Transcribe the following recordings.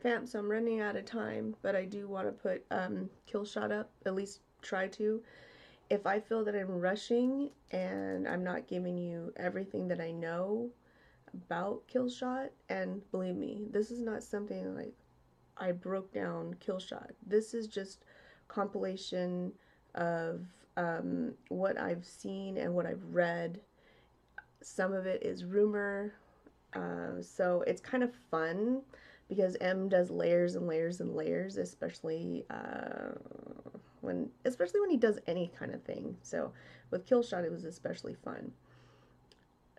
Fam, so I'm running out of time, but I do want to put Killshot up, at least try to. If I feel that I'm rushing and I'm not giving you everything that I know about Killshot, and believe me, this is not something like I broke down Killshot. This is just compilation of what I've seen and what I've read. Some of it is rumor, so it's kind of fun because M does layers and layers and layers, especially when he does any kind of thing. So with Killshot, it was especially fun.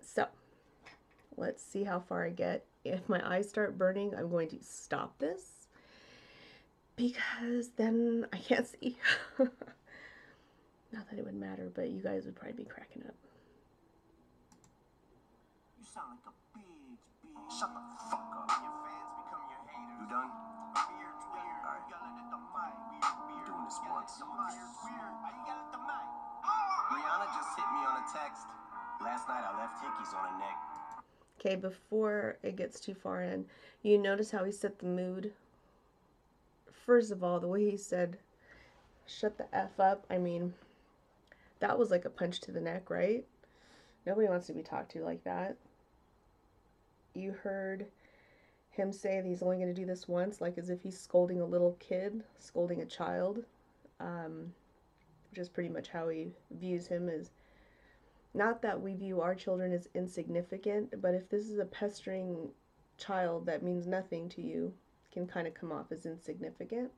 So let's see how far I get. If my eyes start burning, I'm going to stop this because then I can't see. Not that it would matter, but you guys would probably be cracking up. You sound like a bitch. Shut the fuck up. Your fans become your haters. You done? Weird. Alright. Yelling at the mic. Weird. Doing this once. Why you yelling at the mic? Liana just hit me on a text. Last night I left hickeys on her neck. Okay, before it gets too far in, you notice how he set the mood? First of all, the way he said, shut the F up, I mean, that was like a punch to the neck, right? Nobody wants to be talked to like that. You heard him say that he's only going to do this once, like as if he's scolding a little kid, scolding a child, which is pretty much how he views him as. Not that we view our children as insignificant, but if this is a pestering child that means nothing to you, can kind of come off as insignificant.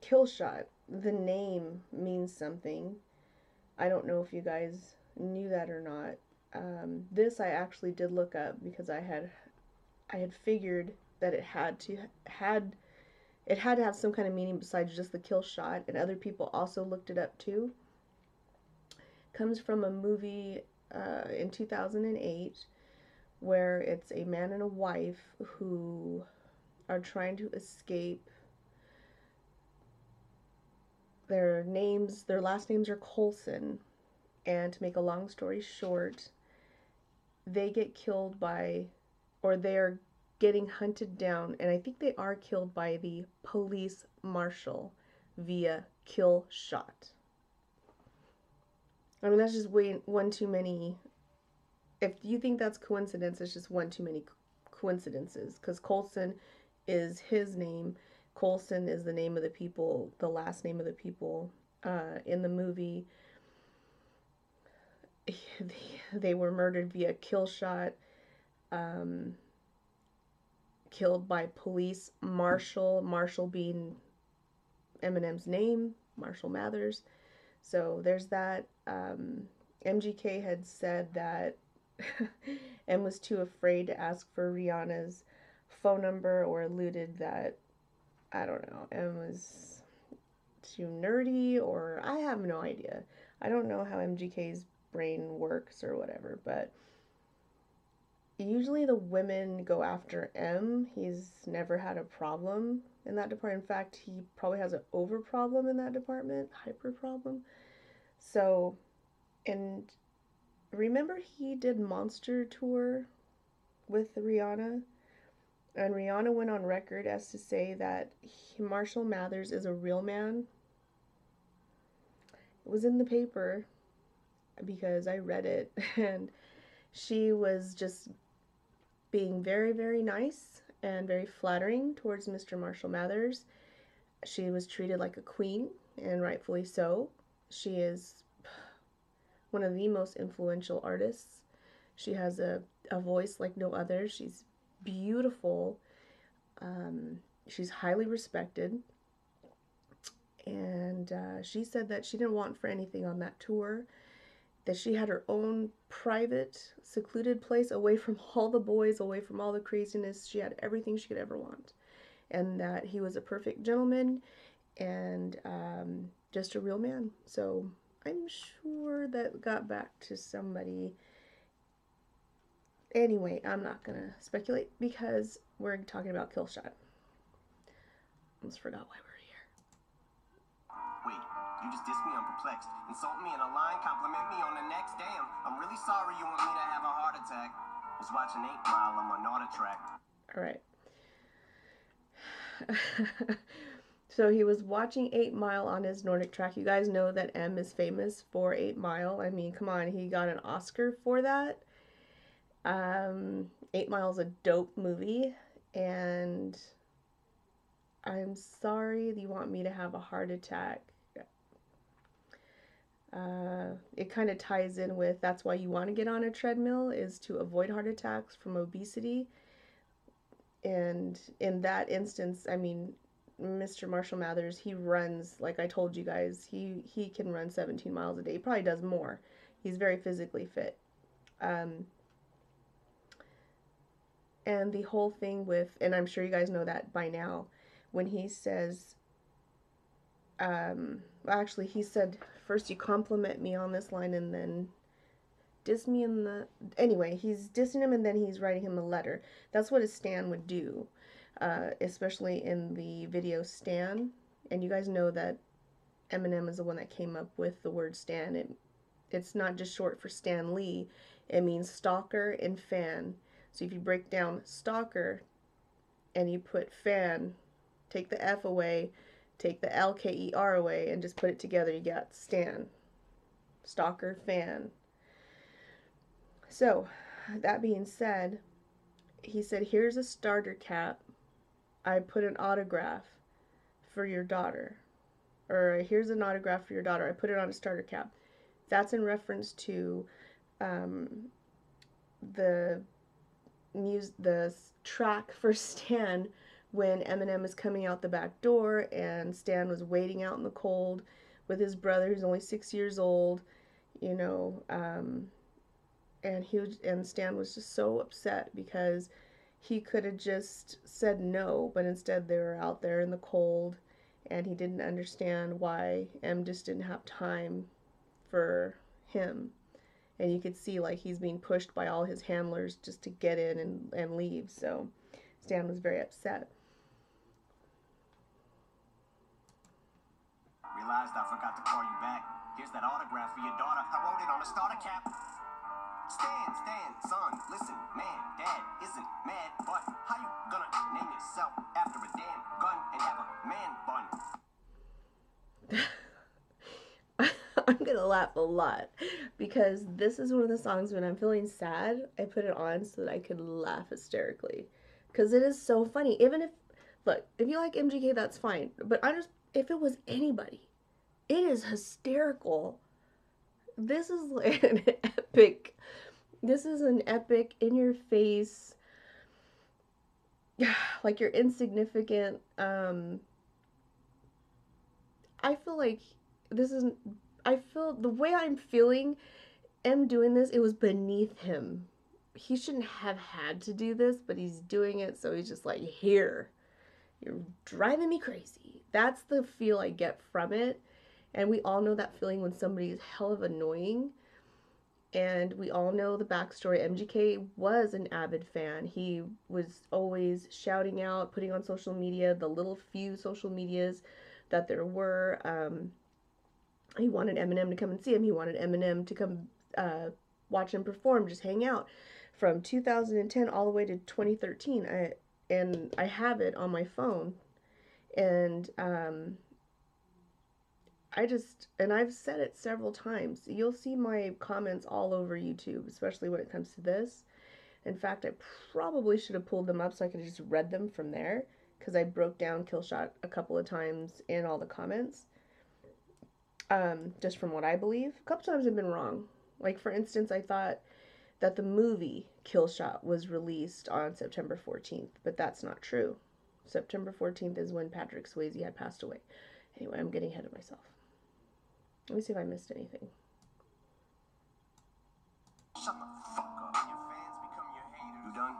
Killshot, the name means something. I don't know if you guys knew that or not. This I actually did look up because I had figured that it had to have some kind of meaning besides just the kill shot, and other people also looked it up too. Comes from a movie in 2008 where it's a man and a wife who are trying to escape. Their last names are Coulson, and to make a long story short, they get killed by, or they are getting hunted down, and I think they are killed by the police marshal via kill shot. I mean, that's just one too many. If you think that's coincidence, it's just one too many coincidences, because Coulson is his name. Coulson is the name of the people, the last name of the people in the movie. They were murdered via kill shot, killed by police Marshall being Eminem's name, Marshall Mathers. So there's that. MGK had said that M was too afraid to ask for Rihanna's phone number, or alluded that, I don't know, M was too nerdy, or I have no idea. I don't know how MGK's brain works or whatever, but usually the women go after M. He's never had a problem in that department. In fact, he probably has an over problem in that department, hyper problem. So, and remember he did Monster Tour with Rihanna? And Rihanna went on record as to say that Marshall Mathers is a real man. It was in the paper because I read it, and she was just being very, very nice and very flattering towards Mr. Marshall Mathers. She was treated like a queen, and rightfully so. She is one of the most influential artists. She has a voice like no other. She's beautiful. She's highly respected. And she said that she didn't want for anything on that tour, that she had her own private, secluded place away from all the boys, away from all the craziness. She had everything she could ever want. And that he was a perfect gentleman and just a real man. So I'm sure that got back to somebody. Anyway, I'm not going to speculate because we're talking about Killshot. Almost forgot why we're here. Wait, you just dissed me? I'm perplexed. Insult me in a line, compliment me on the next. Damn, I'm really sorry you want me to have a heart attack. Was watching 8 Mile on my Naughty track. All right. So he was watching 8 Mile on his Nordic track. You guys know that M is famous for 8 Mile. I mean, come on, he got an Oscar for that. 8 Mile is a dope movie, and I'm sorry that you want me to have a heart attack. It kind of ties in with that's why you want to get on a treadmill, is to avoid heart attacks from obesity. And in that instance, I mean, Mr. Marshall Mathers, he runs, like I told you guys, he can run 17 miles a day. He probably does more. He's very physically fit. And the whole thing with, and I'm sure you guys know that by now, when he says, actually, he said, first you compliment me on this line and then diss me in the, anyway, he's dissing him and then he's writing him a letter. That's what a stan would do, especially in the video Stan. And you guys know that Eminem is the one that came up with the word stan. It's not just short for Stan Lee. It means stalker and fan. So if you break down stalker and you put fan, take the F away, take the LKER away, and just put it together, you got stan. Stalker, fan. So, that being said, he said, here's a starter cap. I put an autograph for your daughter. Or here's an autograph for your daughter. I put it on a starter cap. That's in reference to the track for Stan when Eminem is coming out the back door and Stan was waiting out in the cold with his brother who's only 6 years old, you know, and Stan was just so upset because he could have just said no, but instead they were out there in the cold, and he didn't understand why M just didn't have time for him. And you could see like he's being pushed by all his handlers just to get in and leave. So Stan was very upset. Realized I forgot to call you back. Here's that autograph for your daughter. I wrote it on a starter cap. Stan, son, listen, man, dad isn't mad, but how you gonna name yourself after a damn gun and have a man bun? I'm gonna laugh a lot because this is one of the songs when I'm feeling sad, I put it on so that I could laugh hysterically. Because it is so funny. Even if, look, if you like MGK, that's fine. But if it was anybody, it is hysterical. This is like an epic, in your face, like you're insignificant. I feel like the way I'm feeling, M doing this, it was beneath him. He shouldn't have had to do this, but he's doing it, so he's just like, here, you're driving me crazy. That's the feel I get from it. And we all know that feeling when somebody is hell of annoying. And we all know the backstory. MGK was an avid fan. He was always shouting out, putting on social media, the little few social medias that there were. He wanted Eminem to come and see him. He wanted Eminem to come watch him perform, just hang out. From 2010 all the way to 2013, I have it on my phone. And I've said it several times. You'll see my comments all over YouTube, especially when it comes to this. In fact, I probably should have pulled them up so I could have just read them from there, because I broke down Killshot a couple of times in all the comments. Just from what I believe. A couple times I've been wrong. Like, for instance, I thought that the movie Killshot was released on September 14th, but that's not true. September 14th is when Patrick Swayze had passed away. Anyway, I'm getting ahead of myself. Let me see if I missed anything. Shut the fuck up. Your fans become your haters. You done?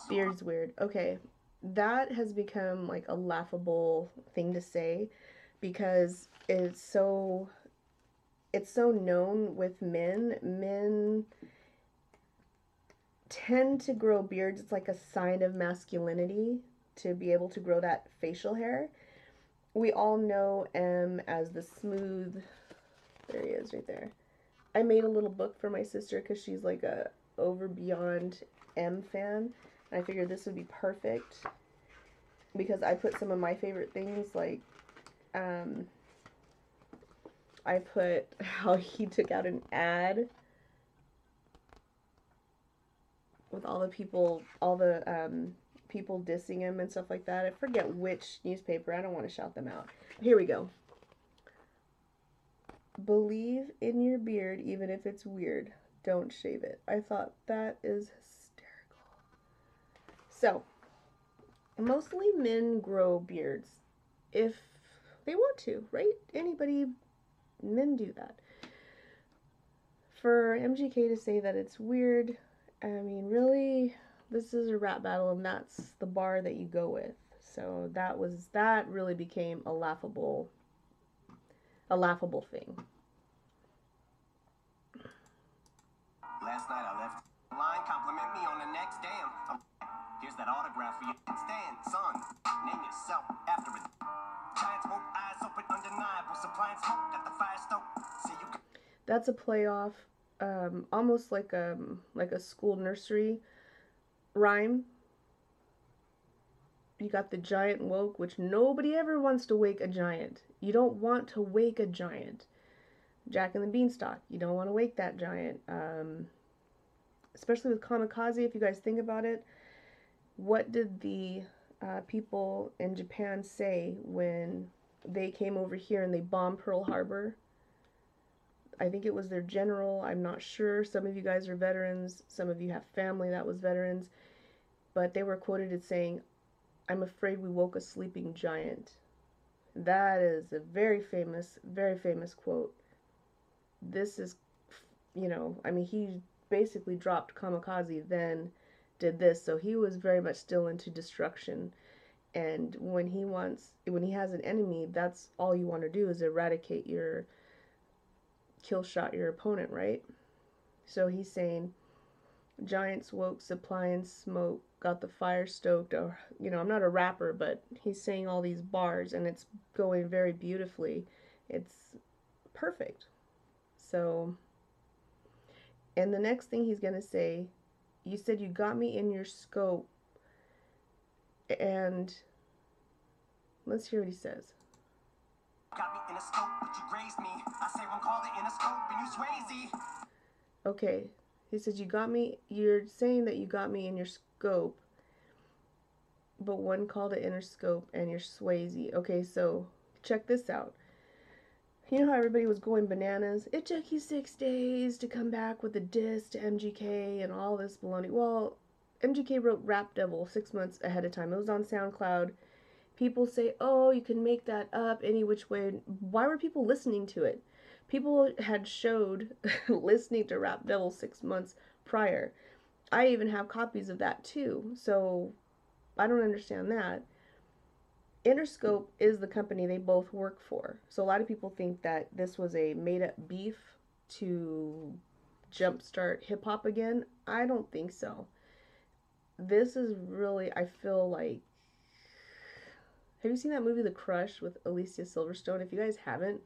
Beard's weird. Okay. That has become like a laughable thing to say because it's so known with men. Men tend to grow beards. It's like a sign of masculinity to be able to grow that facial hair. We all know M as the smooth, there he is right there. I made a little book for my sister because she's like over beyond M fan. And I figured this would be perfect because I put some of my favorite things like um, I put how he took out an ad with all the people dissing him and stuff like that. I forget which newspaper. I don't want to shout them out. Here we go. Believe in your beard even if it's weird. Don't shave it. I thought that is hysterical. So, mostly men grow beards if they want to, right? Anybody, men do that. For MGK to say that it's weird, I mean, really, this is a rap battle and that's the bar that you go with. So that really became a laughable thing. Last night I left line, compliment me on the next damn. Here's that autograph for you. Stand, son. Name yourself after it. Giant smoke, eyes open, undeniable. Supplying smoke at the fire stove. See you. That's a playoff, almost like a school nursery rhyme. You got the giant woke, which nobody ever wants to wake a giant. You don't want to wake a giant. Jack and the Beanstalk, you don't want to wake that giant. Especially with kamikaze, if you guys think about it, what did the people in Japan say when they came over here and they bombed Pearl Harbor? I think it was their general. I'm not sure. Some of you guys are veterans. Some of you have family that was veterans. But they were quoted as saying, "I'm afraid we woke a sleeping giant." That is a very famous quote. This is, I mean, he basically dropped kamikaze, then did this. So he was very much still into destruction. And when he has an enemy, that's all you want to do is eradicate kill shot your opponent, right? So he's saying, giants woke, supplying smoke, got the fire stoked. Or, I'm not a rapper, but he's saying all these bars and it's going very beautifully. It's perfect. So, and the next thing he's going to say, you said you got me in your scope. And let's hear what he says. Got me in a scope, but you grazed me. I say one call it in a scope and you swayzy. Okay. He says you're saying that you got me in your scope, but one called it Interscope and you're Swayze. Okay, so check this out. You know how everybody was going bananas? It took you 6 days to come back with a diss to MGK and all this baloney. Well, MGK wrote Rap Devil 6 months ahead of time. It was on SoundCloud. People say, oh, you can make that up any which way. Why were people listening to it? People had showed listening to Rap Devil 6 months prior. I even have copies of that too. So I don't understand that. Interscope is the company they both work for. So a lot of people think that this was a made up beef to jumpstart hip hop again. I don't think so. This is really, I feel like, have you seen that movie The Crush with Alicia Silverstone? If you guys haven't,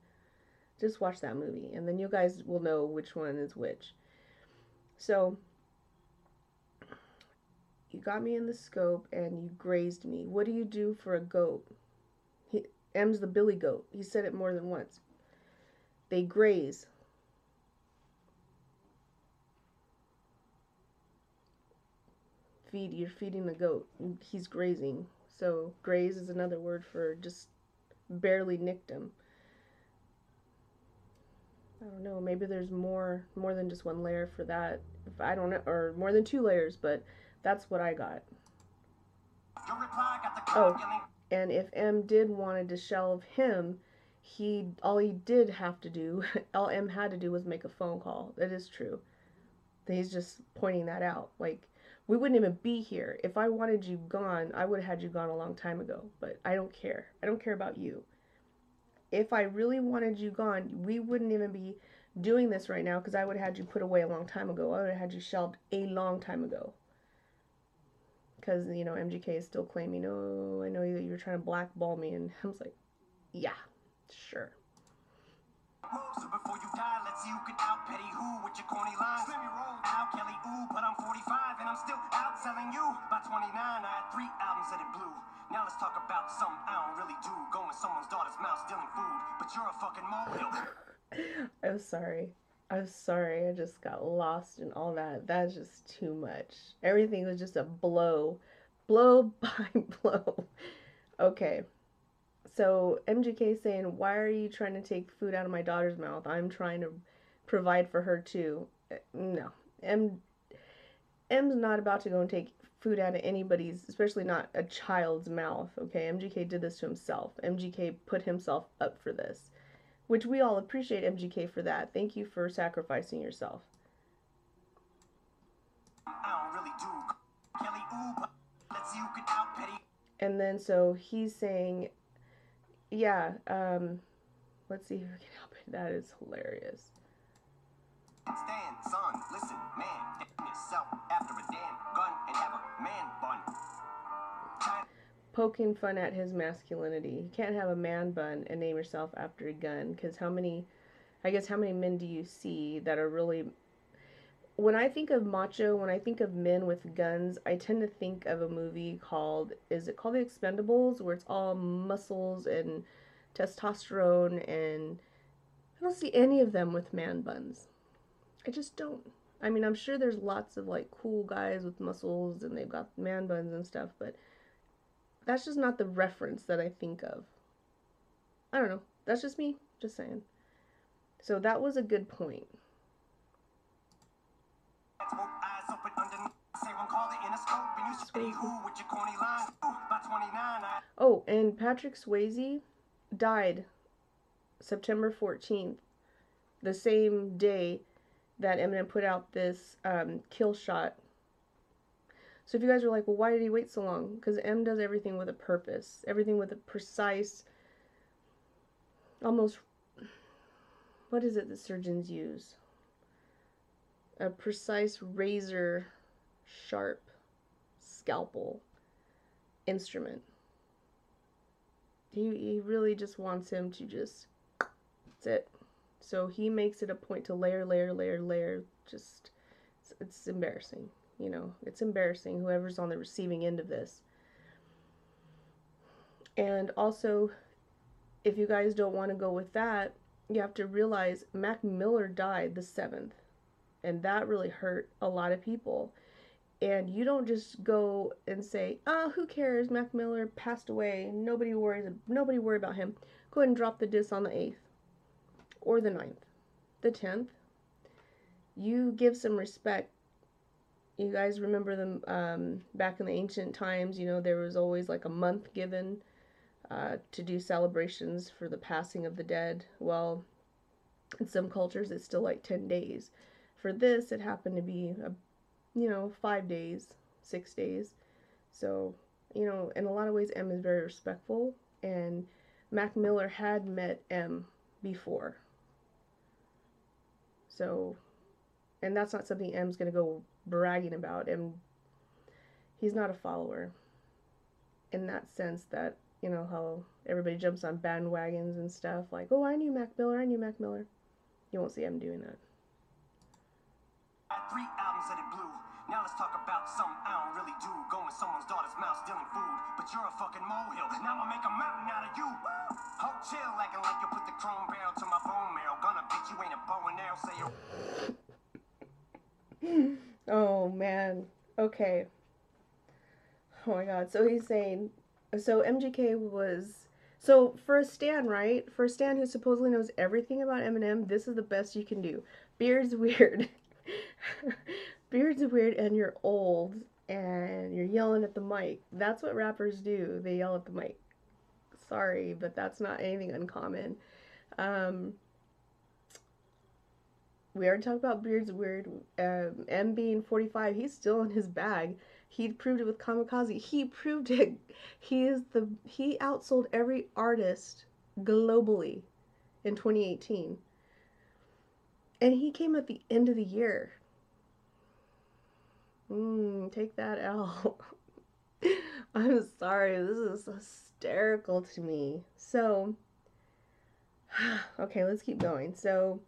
just watch that movie and then you guys will know which one is which. So you got me in the scope and you grazed me. What do you do for a goat? M's the billy goat. He said it more than once. They graze. You're feeding the goat. He's grazing. So graze is another word for just barely nicked him. I don't know. Maybe there's more than just one layer for that. I don't know, or more than 2 layers, but that's what I got. Oh, and if M did wanted to shelve him, all M had to do was make a phone call. That is true. He's just pointing that out. Like, we wouldn't even be here. If I wanted you gone, I would have had you gone a long time ago. But I don't care. I don't care about you. If I really wanted you gone, we wouldn't even be doing this right now because I would have had you put away a long time ago. I would have had you shelved a long time ago. Because, MGK is still claiming, oh, I know that you're trying to blackball me. And I was like, yeah, sure. So before you die, let's see who can out petty who with your corny lines. Let me roll. Al Kelly, ooh, but I'm 45 and I'm still outselling you. By 29, I had 3 albums that it blew. Now let's talk about something I don't really do. Going someone's daughter's mouth stealing food, but you're a fucking molehill. I'm sorry. I'm sorry. I just got lost in all that. That's just too much. Everything was just a blow. Blow by blow. Okay. So MGK saying, "Why are you trying to take food out of my daughter's mouth? I'm trying to provide for her too." No. M's not about to go and take food out of anybody's, especially not a child's mouth, okay? MGK did this to himself. MGK put himself up for this, which we all appreciate MGK for that. Thank you for sacrificing yourself. I don't really do. Kelly, ooh, let's see who can out petty. And then so he's saying, yeah, let's see who can help it. That is hilarious. Stand, son, listen, man, yourself after a damn gun and have a man bun. Poking fun at his masculinity. You can't have a man bun and name yourself after a gun, because how many men do you see that are really... When I think of macho, when I think of men with guns, I tend to think of a movie called, is it called The Expendables, where it's all muscles and testosterone, and I don't see any of them with man buns. I just don't. I mean, I'm sure there's lots of like cool guys with muscles and they've got man buns and stuff, but that's just not the reference that I think of. I don't know. That's just me. Just saying. So that was a good point. Oh, and Patrick Swayze died September 14th, the same day that Eminem put out this Killshot. So if you guys are like, well, why did he wait so long? Because M does everything with a purpose. Everything with a precise, almost, what is it that surgeons use? A precise razor sharp scalpel instrument. He really just wants him to just, that's it. So he makes it a point to layer. Just, it's embarrassing. You know, it's embarrassing, whoever's on the receiving end of this. And also, if you guys don't want to go with that, you have to realize Mac Miller died the 7th. And that really hurt a lot of people. And you don't just go and say, oh, who cares, Mac Miller passed away, nobody worry about him. Go ahead and drop the diss on the 8th. Or the 9th. The 10th. You give some respect. You guys remember them back in the ancient times, you know, there was always like a month given to do celebrations for the passing of the dead. Well, in some cultures it's still like 10 days. For this, it happened to be, 5 days, 6 days. So, in a lot of ways, M is very respectful, and Mac Miller had met M before. So, and that's not something M's going to go bragging about. And he's not a follower in that sense that, how everybody jumps on bandwagons and stuff like, oh, I knew Mac Miller. You won't see him doing that. 3 albums that it blew. Now let's talk about something I don't really do. Going someone's daughter's mouth stealing food, but you're a fucking molehill. Now I'll make a mountain out of you. Hold chill, acting like you put the chrome barrel to my bone marrow. Gonna bitch, you ain't a bow and arrow, say you. Oh man. Okay. Oh my god. So he's saying, so MGK was, so for a Stan, right? For a Stan who supposedly knows everything about Eminem, this is the best you can do. Beard's weird. Beard's weird and you're old and you're yelling at the mic. That's what rappers do. They yell at the mic. Sorry, but that's not anything uncommon. We already talked about Beard's weird. M being 45, he's still in his bag. He proved it with Kamikaze. He proved it. He outsold every artist globally in 2018. And he came at the end of the year. Take that out. I'm sorry, this is hysterical to me. So, Okay, let's keep going. So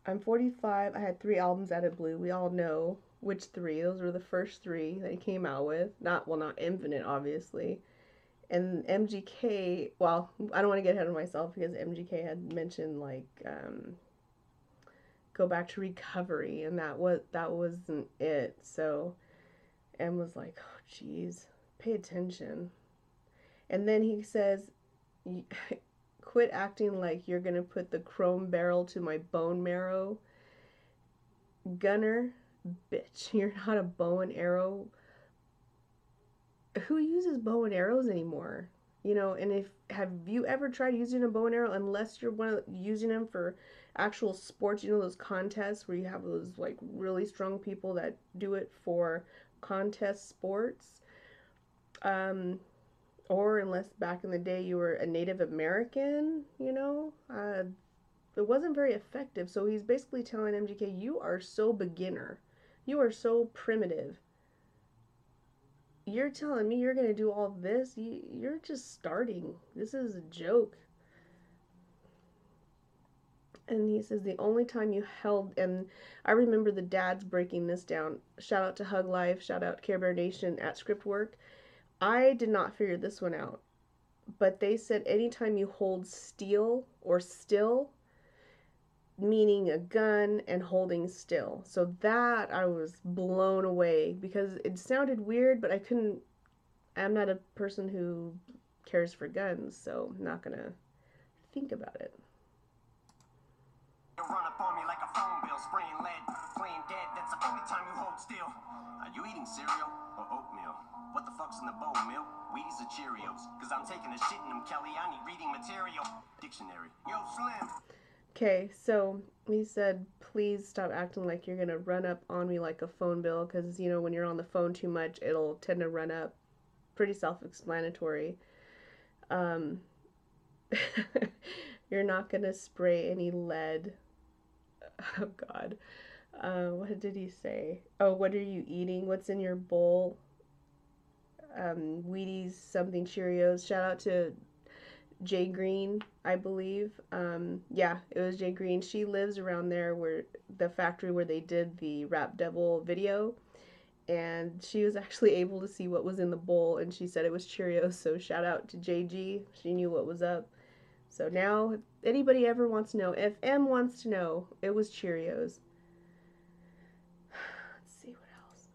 I'm 45. I had 3 albums out of Blue. We all know which three. Those were the first three that he came out with. Not, well, not Infinite, obviously. And MGK, well, I don't want to get ahead of myself because MGK had mentioned like go back to recovery, and that wasn't it. So M was like, oh geez, pay attention. And then he says, quit acting like you're gonna put the chrome barrel to my bone marrow. Gunner, bitch, you're not a bow and arrow. Who uses bow and arrows anymore? You know, and if have you ever tried using a bow and arrow, unless you're using them for actual sports, you know, those contests where you have those like really strong people that do it for contest sports. Um, or unless back in the day you were a Native American, you know, it wasn't very effective. So he's basically telling MGK, you are so beginner, you are so primitive. You're telling me you're gonna do all this? You're just starting. This is a joke. And he says the only time you held, and I remember the dads breaking this down. Shout out to Hug Life, shout out Care Bear Nation at Script Work. I did not figure this one out, but they said anytime you hold steel or still, meaning a gun and holding still. So that I was blown away because it sounded weird, but I couldn't. I'm not a person who cares for guns, so I'm not gonna think about it. Run up on me like a phone bill, spraying lead, playing dead. That's the only time you hold still. Are you eating cereal or oatmeal? What the fuck's in the bowl, milk? Wheaties or Cheerios? Cause I'm taking a shit in them, Kelly. I need reading material. Dictionary. Yo, Slim. Okay, so he said, please stop acting like you're gonna run up on me like a phone bill, because you know when you're on the phone too much, it'll tend to run up. Pretty self-explanatory. Um, you're not gonna spray any lead. Oh God. What did he say? Oh, what are you eating? What's in your bowl? Wheaties, something Cheerios. Shout out to Jay Green, I believe. Yeah, it was Jay Green. She lives around there where the factory where they did the Rap Devil video. And she was actually able to see what was in the bowl, and she said it was Cheerios. So shout out to JG. She knew what was up. So now, if anybody ever wants to know, if M wants to know, it was Cheerios. Let's see what else.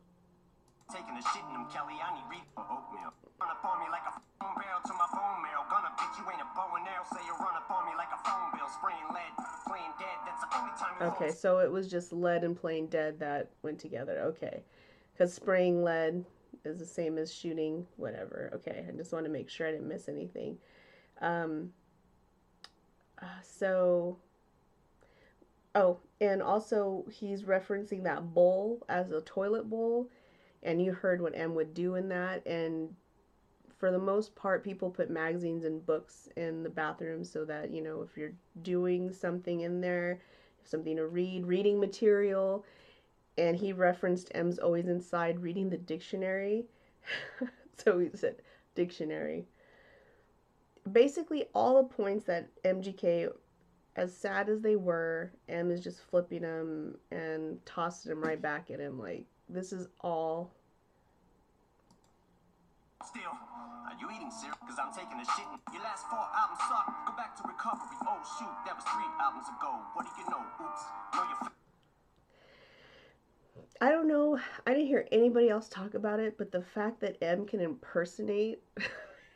Taking a shit in them, Kelly. I need read for oatmeal. Run up on me like a phone barrel to my bone marrow. Gonna bitch, you ain't a bow and arrow. Say you run up on me like a phone bill, spraying lead, playing dead. That's the only time you Okay, so it was just lead and playing dead that went together. Okay. Because spraying lead is the same as shooting whatever. Okay, I just want to make sure I didn't miss anything. Um, so, oh, and also he's referencing that bowl as a toilet bowl, and you heard what M would do in that. And for the most part, people put magazines and books in the bathroom so that, you know, if you're doing something in there, something to read, reading material, and he referenced M's always inside reading the dictionary. So he said dictionary. Basically, all the points that MGK, as sad as they were, M is just flipping them and tossing them right back at him. Like, this is all. still. Are you eating cereal? Cause I'm taking a shit. Your last 4 albums suck. Go back to recovery. Oh shoot, that was 3 albums ago. What do you know? Oops. Know your I don't know. I didn't hear anybody else talk about it, but the fact that M can impersonate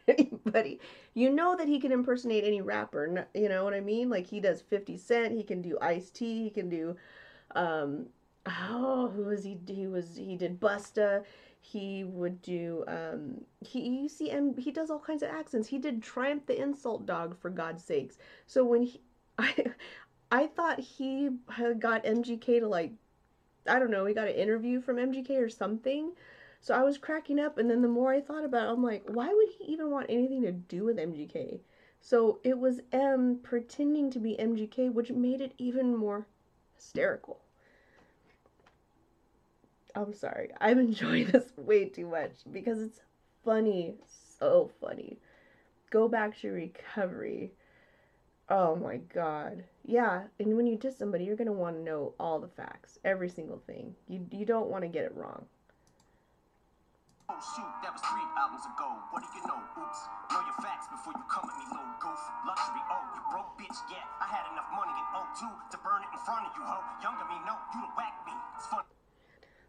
anybody, you know that he can impersonate any rapper. You know what I mean? Like he does 50 Cent, he can do Ice-T, he can do um oh, who was he? He did Busta. He would do he you see M, he does all kinds of accents. He did Triumph the Insult Dog, for God's sakes. So when he I I thought he had got MGK to like, I don't know, he got an interview from MGK or something. So I was cracking up, and then the more I thought about it, I'm like, why would he even want anything to do with MGK? So it was M pretending to be MGK, which made it even more hysterical. I'm sorry. I'm enjoying this way too much because it's funny. So funny. Go back to recovery. Oh my God. Yeah, and when you diss somebody, you're gonna want to know all the facts, every single thing. You don't want to get it wrong. Oh shoot, that was 3 albums ago. What do you know? Oops. Know your facts before you come at me, little goof. Luxury, oh, you broke bitch, yeah. I had enough money in '02 to burn it in front of you, ho. Younger me, no, you done whack me. It's funny.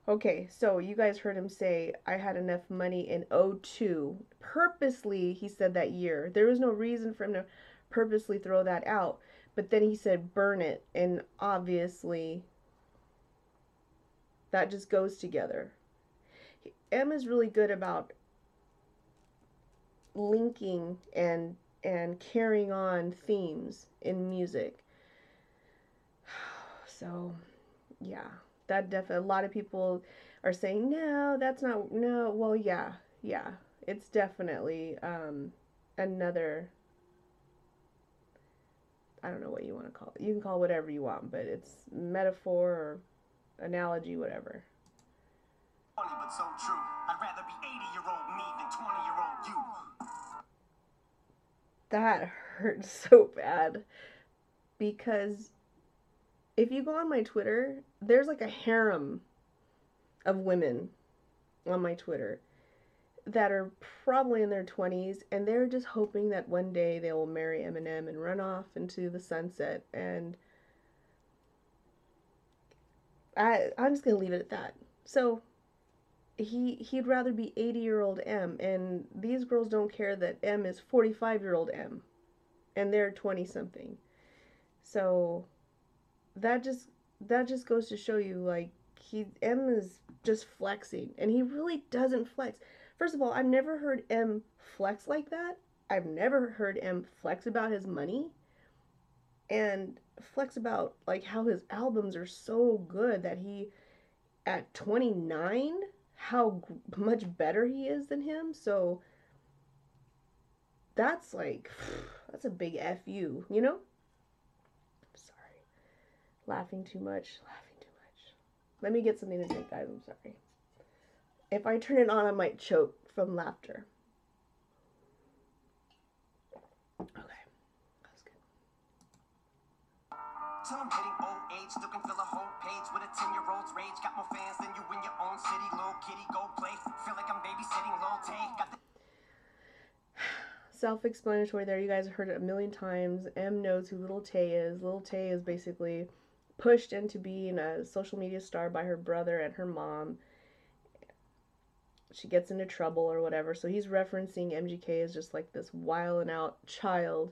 Okay, so you guys heard him say, I had enough money in '02. Purposely, he said that year. There was no reason for him to purposely throw that out. But then he said, burn it. And obviously, that just goes together. M is really good about linking and carrying on themes in music. So, yeah, that definitely, a lot of people are saying, no, that's not, no, well, yeah, yeah, it's definitely another, I don't know what you want to call it. You can call it whatever you want, but it's metaphor or analogy, whatever. Funny, but so true. I'd rather be 80-year-old me than 20-year-old you. That hurts so bad because if you go on my Twitter, there's like a harem of women on my Twitter that are probably in their 20s and they're just hoping that one day they will marry Eminem and run off into the sunset. And I'm just going to leave it at that. So he'd rather be 80-year-old M, and these girls don't care that M is 45-year-old M and they're 20 something. So that just goes to show you, like, M is just flexing and he really doesn't flex. First of all, I've never heard M flex like that. I've never heard M flex about his money and flex about like how his albums are so good that he at 29 how much better he is than him. So that's like that's a big fu, Sorry, laughing too much, laughing too much. Let me get something to drink, guys. I'm sorry. If I turn it on, I might choke from laughter. Okay, that was good. Till I'm hitting old age, still can fill a whole page with a 10-year-old's rage. Got more fans than you in your own city, little kitty, go play. Feel like I'm babysitting Lil Tay. Got the Self-explanatory there. You guys have heard it a million times. M knows who Little Tay is. Little Tay is basically pushed into being a social media star by her brother and her mom. She gets into trouble or whatever. So he's referencing MGK as just like this wild and out child.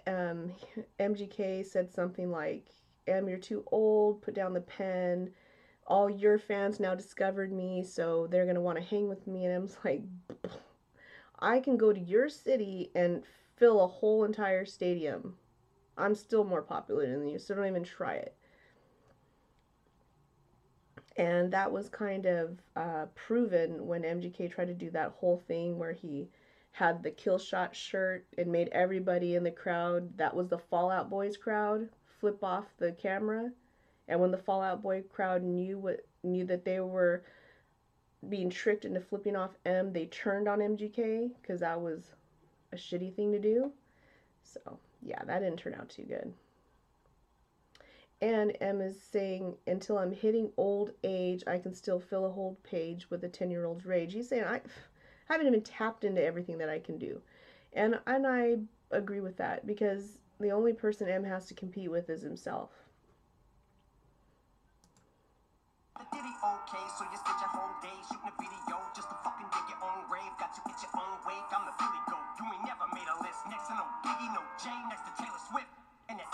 Um, MGK said something like, "M, you're too old. Put down the pen. All your fans now discovered me, so they're gonna want to hang with me." And M's like, I can go to your city and fill a whole entire stadium. I'm still more popular than you, so don't even try it. And that was kind of proven when MGK tried to do that whole thing where he had the Killshot shirt and made everybody in the crowd, that was the Fall Out Boys crowd, flip off the camera. And when the Fall Out Boy crowd knew that they were being tricked into flipping off M, they turned on MGK because that was a shitty thing to do. So, yeah, that didn't turn out too good. And M is saying, until I'm hitting old age, I can still fill a whole page with a 10-year-old's rage. He's saying, I haven't even tapped into everything that I can do. And I agree with that because the only person M has to compete with is himself. Diddy, okay, so you spent your whole day shooting a video just to fucking dig your own grave. Got you get your own wake. I'm the Philly goat. You ain't never made a list. Next to no Biggie, no Jay, next to Taylor Swift. And the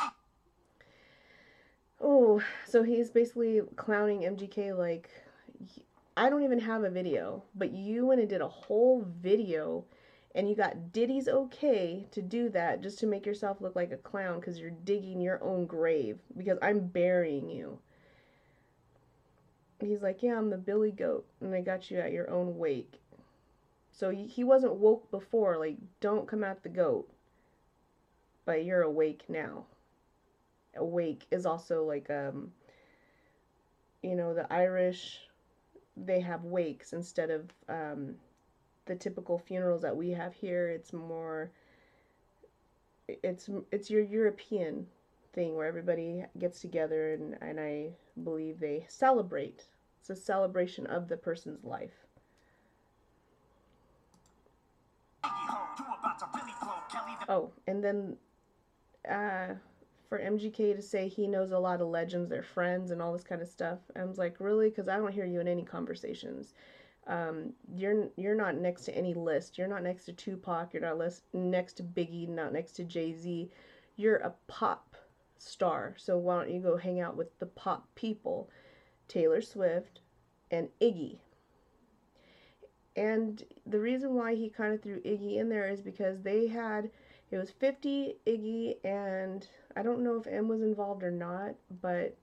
Oh, so he's basically clowning MGK like, I don't even have a video, but you went and did a whole video and you got Diddy's okay to do that just to make yourself look like a clown because you're digging your own grave because I'm burying you. He's like, yeah, I'm the Billy Goat and I got you at your own wake. So he wasn't woke before, like, don't come at the goat, but you're awake now. Awake is also like, the Irish, they have wakes instead of the typical funerals that we have here. It's more it's your European thing where everybody gets together and I believe they celebrate. It's a celebration of the person's life. Oh, and then for MGK to say he knows a lot of legends, they're friends, and all this kind of stuff. I was like, really? Because I don't hear you in any conversations. You're not next to any list. You're not next to Tupac. You're not next to Biggie. Not next to Jay-Z. You're a pop star. So why don't you go hang out with the pop people, Taylor Swift and Iggy? And the reason why he kind of threw Iggy in there is because it was 50, Iggy, and I don't know if M was involved or not, but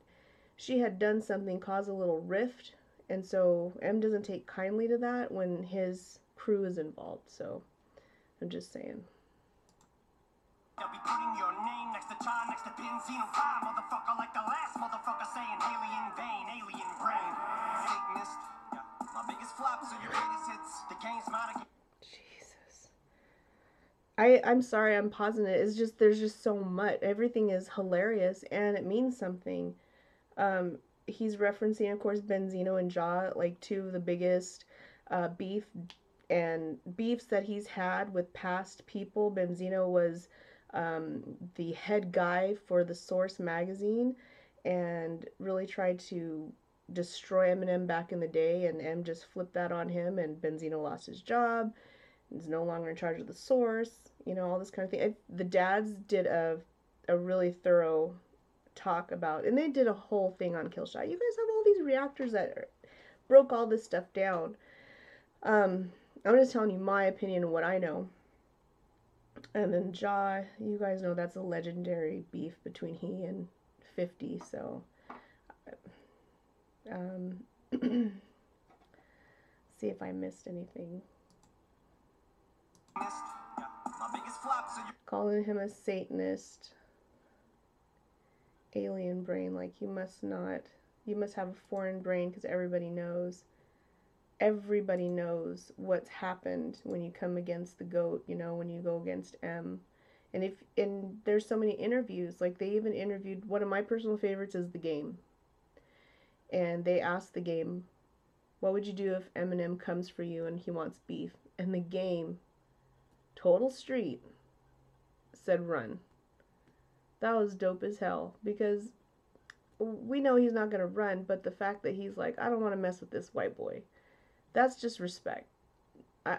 she had done something cause a little rift, and so M doesn't take kindly to that when his crew is involved. So I'm just saying. They'll be putting your name next to John, next to Benzino 5, motherfucker, like the last motherfucker saying alien vein, alien brain. Satanist, my biggest flops are your greatest hits. The game's mine again. Jesus. I'm sorry, I'm pausing it. It's just there's just so much. Everything is hilarious and it means something. He's referencing, of course, Benzino and Ja, like two of the biggest beefs that he's had with past people. Benzino was the head guy for the Source magazine and really tried to destroy Eminem back in the day, and M just flipped that on him, and Benzino lost his job. He's no longer in charge of the Source, all this kind of thing. The dads did a really thorough talk about, and they did a whole thing on Killshot. You guys have all these reactors that broke all this stuff down. I'm just telling you my opinion of what I know. And then Ja, you guys know that's a legendary beef between he and 50, so see if I missed anything. Calling him a Satanist, alien brain, like you must have a foreign brain, because everybody knows what's happened when you come against the GOAT, when you go against M. And there's so many interviews, like they even interviewed, one of my personal favorites is The Game. And they asked The Game, what would you do if Eminem comes for you and he wants beef? And The Game, total street, said run. That was dope as hell, because we know he's not going to run, but the fact that he's like, I don't want to mess with this white boy, that's just respect.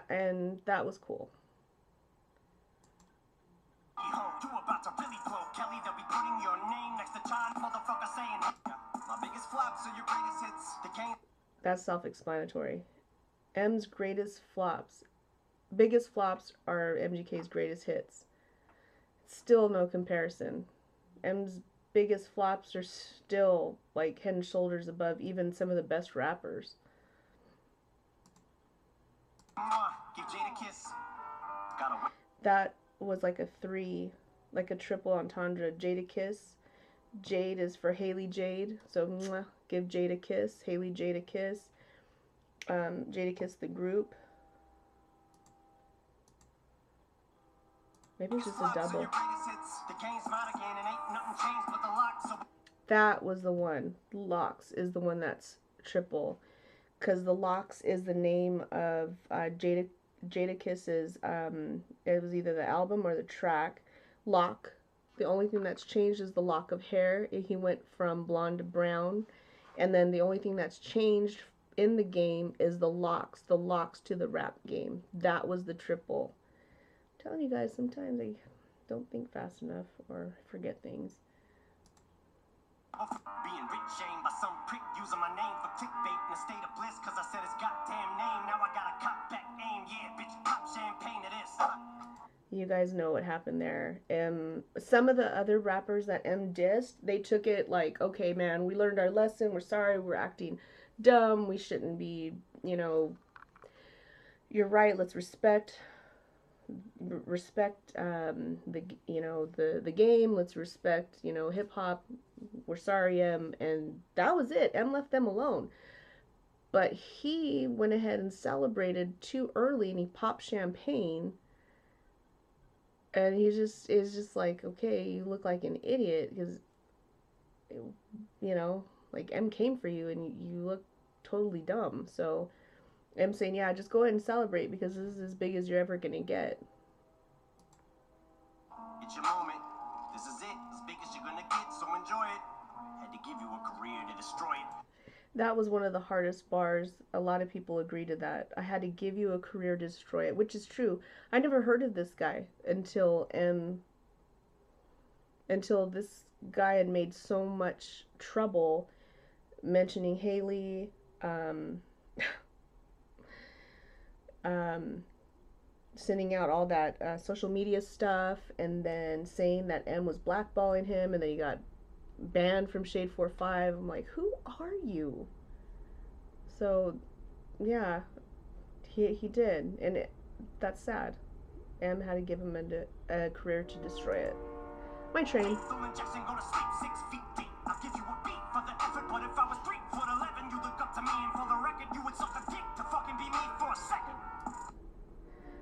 And that was cool. That's self-explanatory. M's biggest flops are MGK's greatest hits. Still no comparison. M's biggest flops are still like head and shoulders above even some of the best rappers. That was like a three, like a triple entendre. Jada Kiss. Jade is for Haley Jade, so mwah, give Jade a kiss. Haley Jade a kiss. Jada Kiss the group. Maybe it's just a double. That was the one. Locks is the one that's triple, because the Locks is the name of Jada Kiss's. It was either the album or the track. Lock. The only thing that's changed is the lock of hair. He went from blonde to brown. And then the only thing that's changed in the game is the locks to the rap game. That was the triple. I'm telling you guys, sometimes I don't think fast enough or forget things. Being rich shamed by some prick using my name for clickbait in a state of bliss, cause I said his goddamn name. Now I got a cop back aim. Yeah, bitch, pop champagne to this. You guys know what happened there. Some of the other rappers that M dissed, they took it like, okay, man, we learned our lesson. We're sorry. We're acting dumb. We shouldn't be, you're right. Let's respect the game. Let's respect, hip hop. We're sorry, M. And that was it. M left them alone. But he went ahead and celebrated too early, and he popped champagne. And he just is just like, okay, you look like an idiot because, you know, like M came for you and you look totally dumb. So I'm saying, yeah, just go ahead and celebrate because this is as big as you're ever gonna get. It's your moment. This is it. As big as you're gonna get, so enjoy it. Had to give you a career to destroy it. That was one of the hardest bars. A lot of people agree to that. I had to give you a career to destroy it, which is true. I never heard of this guy until this guy had made so much trouble mentioning Haley, um, um, sending out all that social media stuff, and then saying that M was blackballing him, and then he got banned from Shade 45. I'm like, who are you? So, yeah, he did, and that's sad. M had to give him a career to destroy it. My train.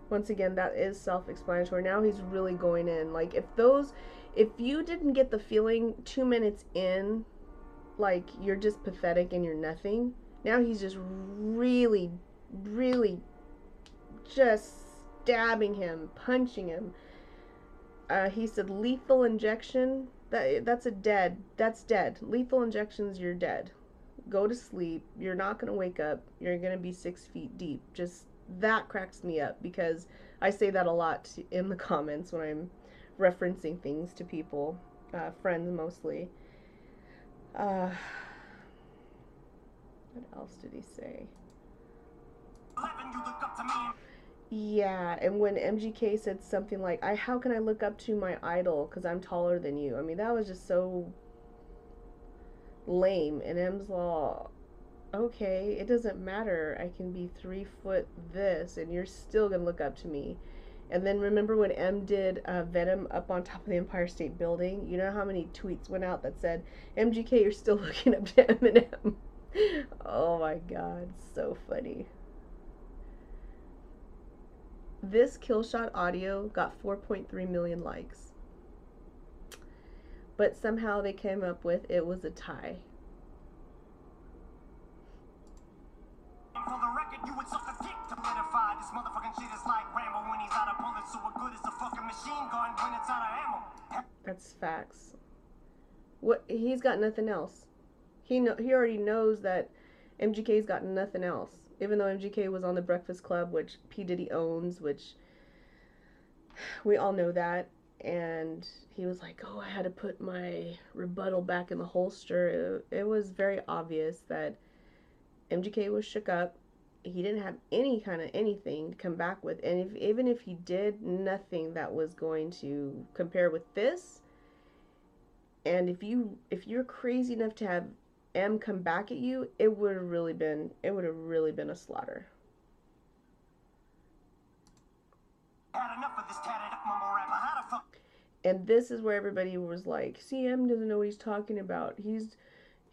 Once again, that is self-explanatory. Now he's really going in. Like if you didn't get the feeling 2 minutes in, like you're just pathetic and you're nothing. Now he's just really, really just stabbing him, punching him. He said lethal injection. That's dead. Lethal injections, you're dead. Go to sleep. You're not gonna wake up. You're gonna be 6 feet deep. Just that cracks me up because I say that a lot in the comments when I'm referencing things to people, friends mostly. What else did he say? Yeah, and when MGK said something like, how can I look up to my idol because I'm taller than you?" I mean, that was just so lame. And M's all, okay, it doesn't matter. I can be 3 foot this, and you're still gonna look up to me. And then remember when M did Venom up on top of the Empire State Building? You know how many tweets went out that said, "MGK, you're still looking up to Eminem." Oh my god, so funny. This Killshot audio got 4.3 million likes. But somehow they came up with it was a tie. For the record, you would suck a dick to solidify. This motherfucking shit is like Rambo when he's out of bullets, so what good is a fucking machine gun when it's out of ammo? That's facts. What, he's got nothing else. He already knows that MGK's got nothing else. Even though MGK was on the Breakfast Club, which P. Diddy owns, which we all know that. And he was like, oh, I had to put my rebuttal back in the holster. It was very obvious that MGK was shook up. He didn't have any kind of anything to come back with. And even if he did, nothing that was going to compare with this. And if you're crazy enough to have M come back at you, it would have really been a slaughter. Had enough of this tatted up mumble rapper. How the fuck? And this is where everybody was like, see, M doesn't know what he's talking about. He's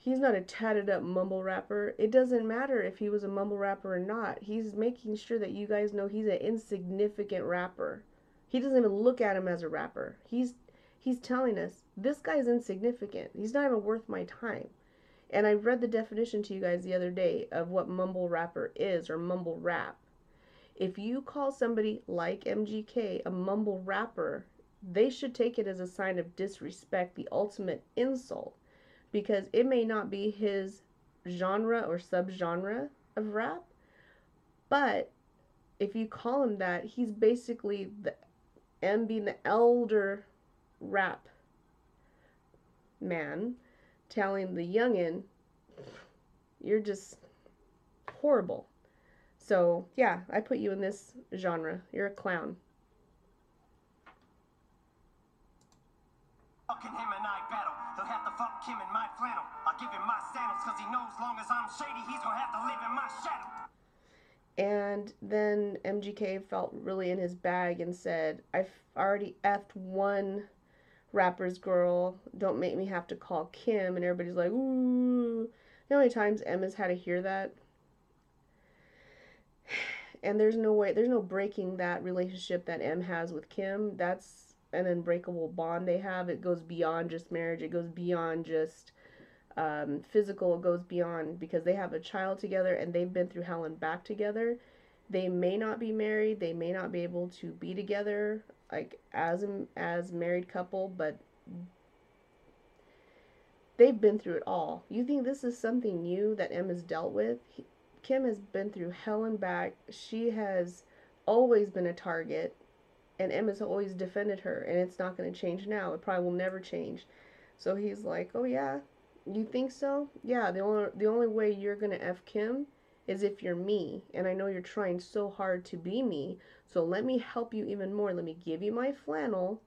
not a tatted up mumble rapper. It doesn't matter if he was a mumble rapper or not. He's making sure that you guys know he's an insignificant rapper. He doesn't even look at him as a rapper. He's telling us this guy's insignificant. He's not even worth my time. And I read the definition to you guys the other day of what mumble rapper is, or mumble rap. If you call somebody like MGK a mumble rapper, they should take it as a sign of disrespect, the ultimate insult. Because it may not be his genre or subgenre of rap, but if you call him that, he's basically the M being the elder rap man, telling the youngin, you're just horrible. So yeah, I put you in this genre. You're a clown. Fucking him and I battle. He'll have to fuck Kim in my flannel. I'll give him my sandals because he knows long as I'm shady, he's gonna have to live in my shadow. And then MGK felt really in his bag and said, I've already effed one rapper's girl. Don't make me have to call Kim. And everybody's like, ooh. You know how many times M has had to hear that? And there's no way, there's no breaking that relationship that M has with Kim. That's an unbreakable bond they have. It goes beyond just marriage. It goes beyond just physical. It goes beyond because they have a child together and they've been through hell and back together. They may not be married. They may not be able to be together like as married couple, but they've been through it all. You think this is something new that M has dealt with? Kim has been through hell and back. She has always been a target, and M has always defended her, and it's not going to change now. It probably will never change. So he's like, "Oh yeah, you think so? Yeah, the only way you're going to F Kim is if you're me, and I know you're trying so hard to be me. So let me help you even more. Let me give you my flannel.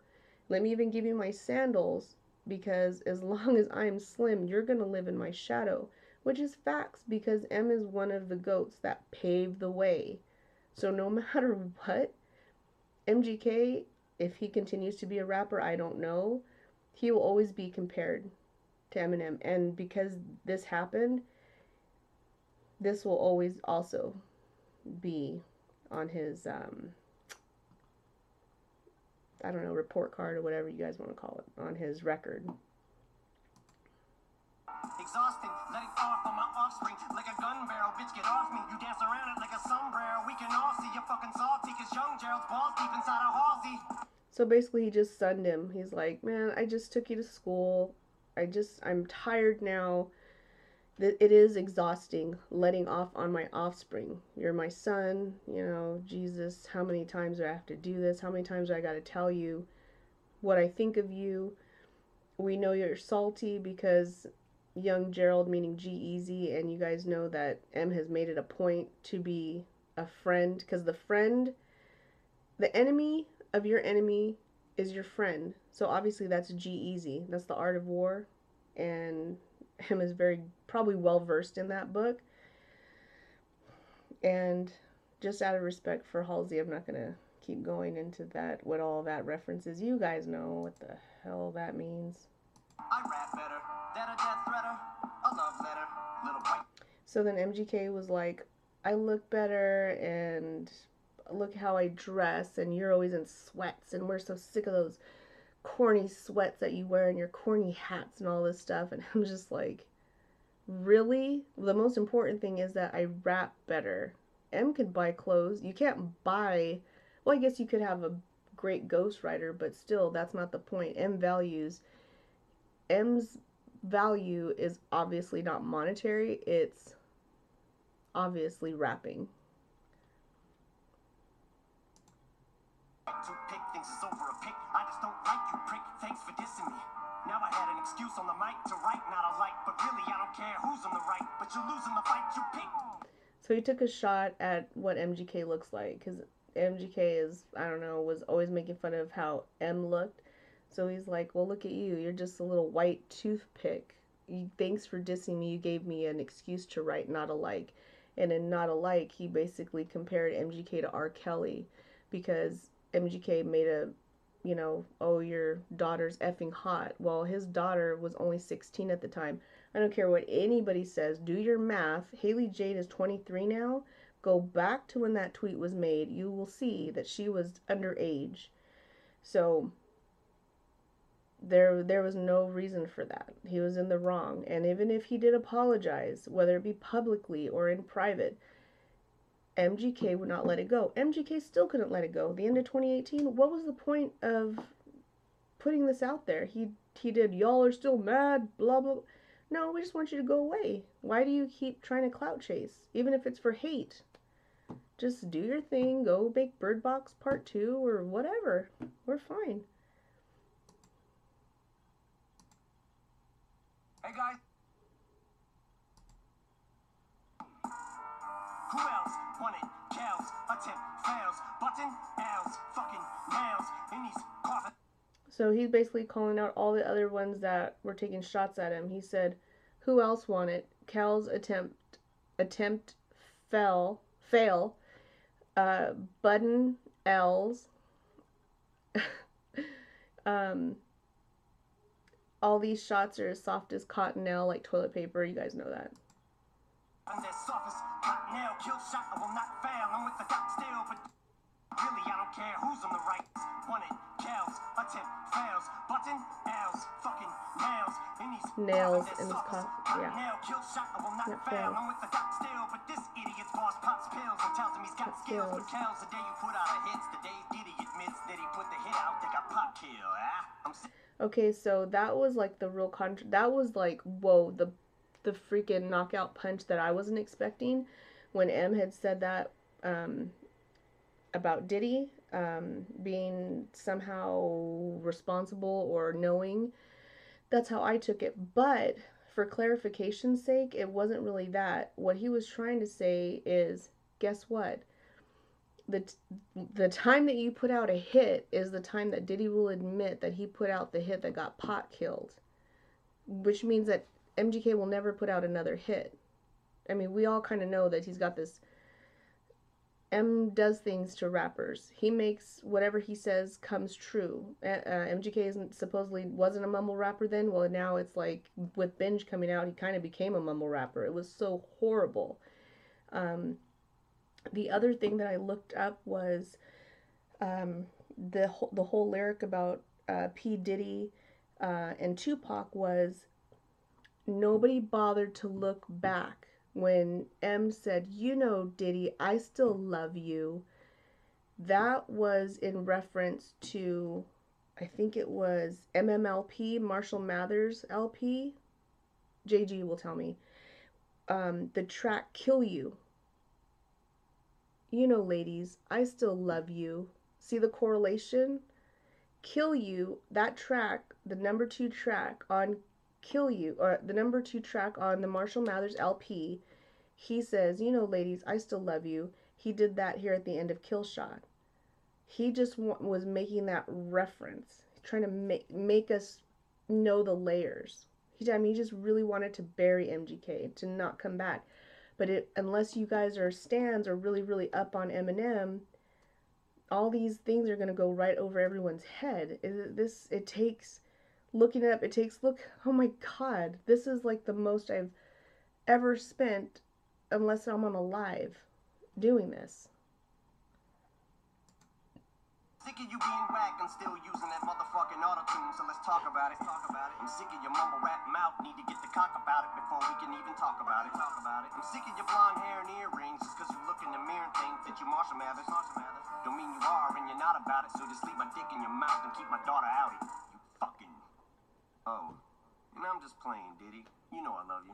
Let me even give you my sandals, because as long as I'm slim, you're going to live in my shadow." Which is facts, because M is one of the goats that paved the way. So no matter what, MGK, if he continues to be a rapper, I don't know, he will always be compared to Eminem. And because this happened, this will always also be on his, I don't know, report card or whatever you guys want to call it, on his record. Exhausting, letting off on my offspring like a gun barrel. Bitch, get off me. You dance around it like a sombrero. We can all see you're fucking salty, cause young Gerald's balls deep inside a Halsey. So basically, he just sunned him. He's like, "Man, I just took you to school. I'm tired now. It is exhausting letting off on my offspring. You're my son, Jesus, how many times do I have to do this? How many times do I got to tell you what I think of you? We know you're salty because young Gerald, meaning G-Eazy, and you guys know that M has made it a point to be a friend, because the enemy of your enemy is your friend. So obviously that's G-Eazy. That's the art of war, and M is very probably well versed in that book. And just out of respect for Halsey, I'm not gonna keep going into that, what all that references. You guys know what the hell that means. I rap better. That a death threater. A love letter. Little white. So then MGK was like, "I look better, and look how I dress, and you're always in sweats, and we're so sick of those corny sweats that you wear and your corny hats and all this stuff." And I'm just like, really? The most important thing is that I rap better. M could buy clothes. You can't buy, well, I guess you could have a great ghostwriter, but still, that's not the point. M's value is obviously not monetary, it's obviously rapping. To pick things is over a pick. I just don't like you, prick. Thanks for dissing me. Now I had an excuse on the mic to write, not a like, but really I don't care who's on the right, but you're losing the fight you pick. So he took a shot at what MGK looks like, because MGK is, I don't know, was always making fun of how M looked. So he's like, "Well, look at you. You're just a little white toothpick. Thanks for dissing me. You gave me an excuse to write Not Alike." And in Not Alike, he basically compared MGK to R. Kelly, because MGK made a, "Oh, your daughter's effing hot." Well, his daughter was only 16 at the time. I don't care what anybody says. Do your math. Haley Jade is 23 now. Go back to when that tweet was made. You will see that she was underage. So there was no reason for that. He was in the wrong. And even if he did apologize, whether it be publicly or in private, MGK would not let it go. MGK still couldn't let it go. The end of 2018, what was the point of putting this out there? He did, "Y'all are still mad, blah, blah." No, we just want you to go away. Why do you keep trying to clout chase? Even if it's for hate. Just do your thing. Go make Bird Box Part 2 or whatever. We're fine. Hey guys. Who else wanted cows? Attempt fails. Button L's. Fucking nails. In these coffins. So he's basically calling out all the other ones that were taking shots at him. He said, "Who else won it? Cal's attempt fail. Button L's. All these shots are as soft as cottonelle, like toilet paper. You guys know that." I'm as soft as cottonelle. Killshot, I will not fail. I'm with the dot still, but really I don't care who's on the right. Wanted cows. Attempt Watson, L's, fucking nails in these Nails in his coffin. coffin, yeah. Nail, kill shot, I will not Not fail. fail. I'm with the doc still, but this idiot's boss pops pills and tells him he's got skills. But counts the day you put out a hits, the day Diddy admits that he put the hit out, they got pop kill, Okay, so that was like the real that was like, whoa, the freaking knockout punch that I wasn't expecting when M had said that about Diddy being somehow responsible or knowing. That's how I took it. But for clarification's sake, it wasn't really that. What he was trying to say is, guess what? The time that you put out a hit is the time that Diddy will admit that he put out the hit that got Pot killed, which means that MGK will never put out another hit. I mean, we all kind of know that he's got this. M does things to rappers. He makes whatever he says comes true. MGK isn't supposedly wasn't a mumble rapper then. Well, now it's like with Binge coming out, he kind of became a mumble rapper. It was so horrible. The other thing that I looked up was the whole lyric about P Diddy and Tupac was nobody bothered to look back. When M said, you know, Diddy, I still love you, that was in reference to, I think it was MMLP, Marshall Mathers LP. JG will tell me. The track Kill You. You know, ladies, I still love you. See the correlation? Kill You, that track, the number 2 track on Kill You, or the number 2 track on the Marshall Mathers LP, he says, you know, ladies, I still love you. He did that here at the end of Killshot. He just was making that reference, trying to make us know the layers. I mean, he just really wanted to bury MGK, to not come back. But unless you guys are stans or really, really up on Eminem, all these things are going to go right over everyone's head. It takes looking it up. It takes, oh my God, this is like the most I've ever spent, unless I'm on a live, doing this. Sick of you being whack and still using that motherfucking auto-tune, so let's talk about it. I'm sick of your mumble rap mouth, need to get the cock about it before we can even talk about it. I'm sick of your blonde hair and earrings, just cause you look in the mirror and think that you Marshall Mathers. Don't mean you are and you're not about it, so just leave my dick in your mouth and keep my daughter out of it. You fucking... Oh. And I'm just playing, Diddy. You know I love you.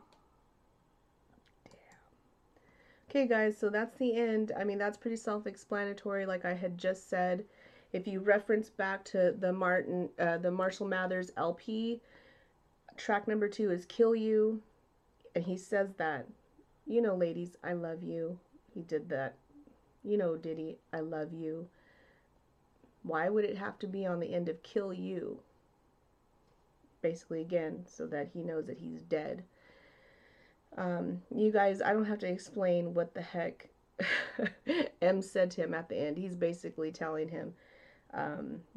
Okay, guys, so that's the end. I mean, that's pretty self-explanatory, like I had just said. If you reference back to the Marshall Mathers LP, track number 2 is Kill You, and he says that, you know, ladies, I love you. He did that. You know, Diddy, I love you. Why would it have to be on the end of Kill You? Basically, again, so that he knows that he's dead. You guys, I don't have to explain what the heck M said to him at the end. He's basically telling him,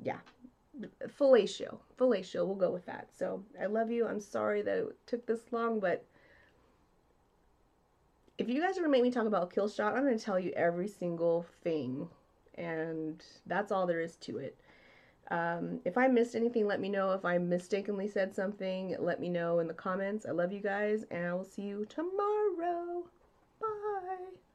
yeah, fellatio, we'll go with that. So, I love you. I'm sorry that it took this long, but if you guys are going to make me talk about Killshot, I'm going to tell you every single thing, and that's all there is to it. If I missed anything, let me know. If I mistakenly said something, let me know in the comments. I love you guys, and I will see you tomorrow. Bye.